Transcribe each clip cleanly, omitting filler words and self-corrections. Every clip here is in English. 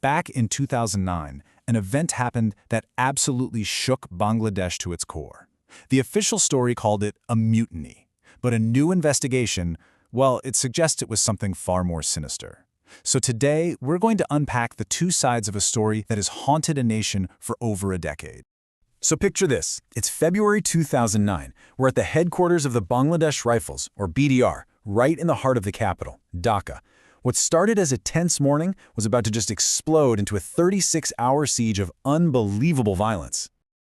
Back in 2009, an event happened that absolutely shook Bangladesh to its core. The official story called it a mutiny, but a new investigation, well, it suggests it was something far more sinister. So today, we're going to unpack the two sides of a story that has haunted a nation for over a decade. So picture this. It's February 2009. We're at the headquarters of the Bangladesh Rifles, or BDR, right in the heart of the capital, Dhaka. What started as a tense morning was about to just explode into a 36-hour siege of unbelievable violence.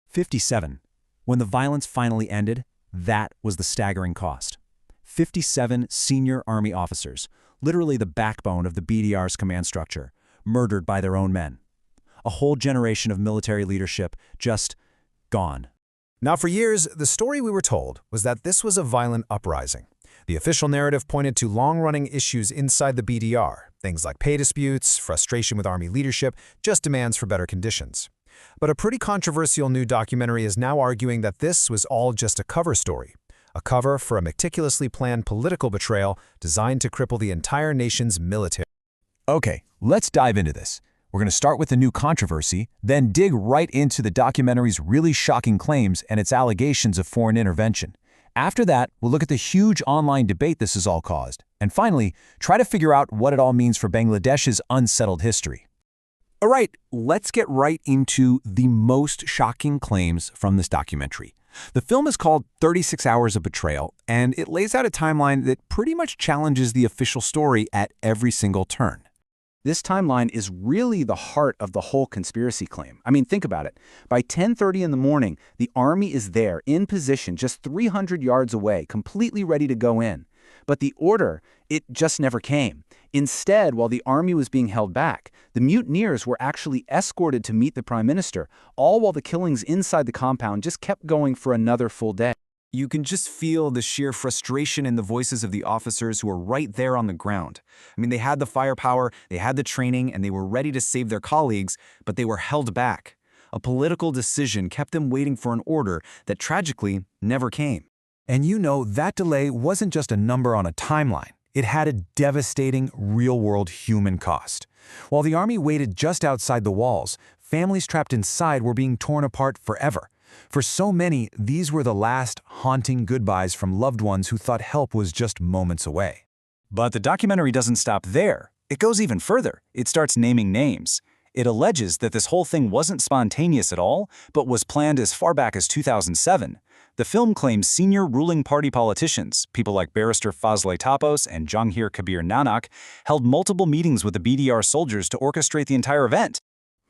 57. When the violence finally ended, that was the staggering cost. 57 senior army officers, literally the backbone of the BDR's command structure, murdered by their own men. A whole generation of military leadership just gone. Now, for years, the story we were told was that this was a violent uprising. The official narrative pointed to long-running issues inside the BDR, things like pay disputes, frustration with army leadership, just demands for better conditions. But a pretty controversial new documentary is now arguing that this was all just a cover story, a cover for a meticulously planned political betrayal designed to cripple the entire nation's military. Okay, let's dive into this. We're going to start with the new controversy, then dig right into the documentary's really shocking claims and its allegations of foreign intervention. After that, we'll look at the huge online debate this has all caused. And finally, try to figure out what it all means for Bangladesh's unsettled history. All right, let's get right into the most shocking claims from this documentary. The film is called 36 Hours of Betrayal, and it lays out a timeline that pretty much challenges the official story at every single turn. This timeline is really the heart of the whole conspiracy claim. I mean, think about it. By 10:30 in the morning, the army is there, in position, just 300 yards away, completely ready to go in. But the order, it just never came. Instead, while the army was being held back, the mutineers were actually escorted to meet the Prime Minister, all while the killings inside the compound just kept going for another full day. You can just feel the sheer frustration in the voices of the officers who were right there on the ground. I mean, they had the firepower, they had the training, and they were ready to save their colleagues, but they were held back. A political decision kept them waiting for an order that tragically never came. And you know, that delay wasn't just a number on a timeline. It had a devastating, real-world human cost. While the army waited just outside the walls, families trapped inside were being torn apart forever. For so many, these were the last haunting goodbyes from loved ones who thought help was just moments away. But the documentary doesn't stop there. It goes even further. It starts naming names. It alleges that this whole thing wasn't spontaneous at all, but was planned as far back as 2007. The film claims senior ruling party politicians, people like Barrister Fazle Tapos and Janghir Kabir Nanak, held multiple meetings with the BDR soldiers to orchestrate the entire event.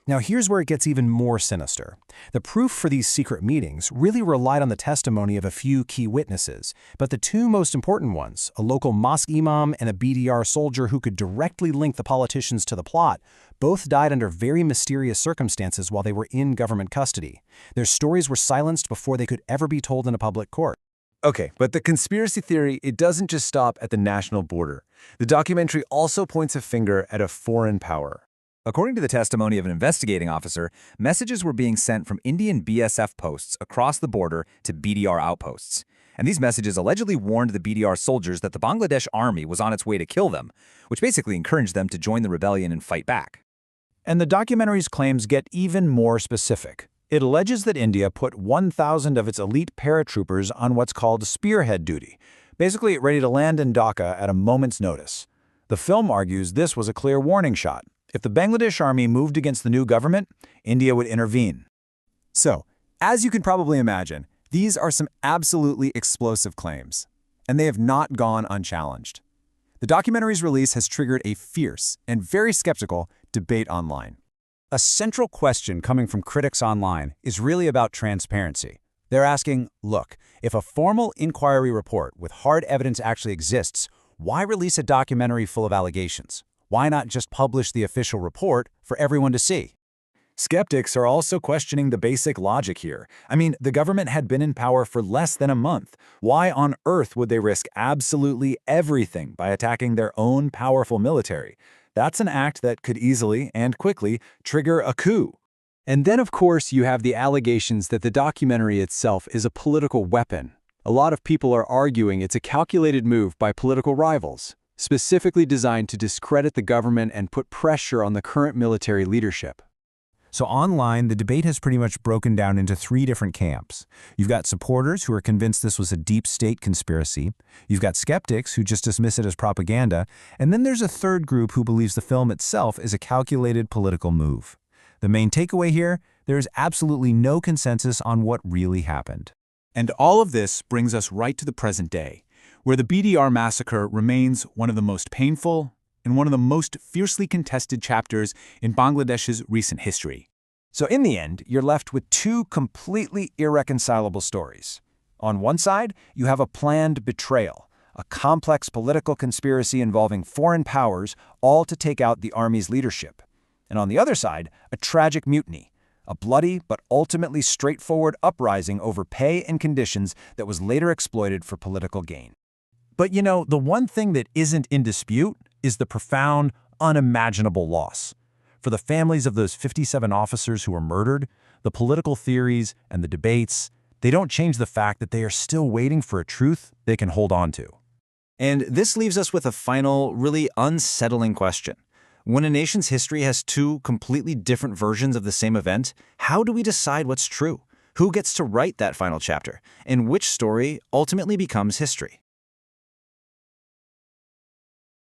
Now here's where it gets even more sinister. The proof for these secret meetings really relied on the testimony of a few key witnesses, but the two most important ones, a local mosque imam and a BDR soldier who could directly link the politicians to the plot, both died under very mysterious circumstances while they were in government custody. Their stories were silenced before they could ever be told in a public court. Okay, but the conspiracy theory, it doesn't just stop at the national border. The documentary also points a finger at a foreign power. According to the testimony of an investigating officer, messages were being sent from Indian BSF posts across the border to BDR outposts. And these messages allegedly warned the BDR soldiers that the Bangladesh army was on its way to kill them, which basically encouraged them to join the rebellion and fight back. And the documentary's claims get even more specific. It alleges that India put 1,000 of its elite paratroopers on what's called spearhead duty, basically ready to land in Dhaka at a moment's notice. The film argues this was a clear warning shot. If the Bangladesh army moved against the new government, India would intervene. So, as you can probably imagine, these are some absolutely explosive claims, and they have not gone unchallenged. The documentary's release has triggered a fierce and very skeptical debate online. A central question coming from critics online is really about transparency. They're asking, look, if a formal inquiry report with hard evidence actually exists, why release a documentary full of allegations? Why not just publish the official report for everyone to see? Skeptics are also questioning the basic logic here. I mean, the government had been in power for less than a month. Why on earth would they risk absolutely everything by attacking their own powerful military? That's an act that could easily and quickly trigger a coup. And then, of course, you have the allegations that the documentary itself is a political weapon. A lot of people are arguing it's a calculated move by political rivals. specifically designed to discredit the government and put pressure on the current military leadership. So online, the debate has pretty much broken down into 3 different camps. You've got supporters who are convinced this was a deep state conspiracy. You've got skeptics who just dismiss it as propaganda. And then there's a third group who believes the film itself is a calculated political move. The main takeaway here, there is absolutely no consensus on what really happened. And all of this brings us right to the present day, where the BDR Massacre remains one of the most painful and one of the most fiercely contested chapters in Bangladesh's recent history. So in the end, you're left with 2 completely irreconcilable stories. On one side, you have a planned betrayal, a complex political conspiracy involving foreign powers, all to take out the army's leadership. And on the other side, a tragic mutiny, a bloody but ultimately straightforward uprising over pay and conditions that was later exploited for political gain. But the one thing that isn't in dispute is the profound, unimaginable loss. For the families of those 57 officers who were murdered, the political theories and the debates, they don't change the fact that they are still waiting for a truth they can hold on to. And this leaves us with a final, really unsettling question. When a nation's history has 2 completely different versions of the same event, how do we decide what's true? Who gets to write that final chapter? And which story ultimately becomes history?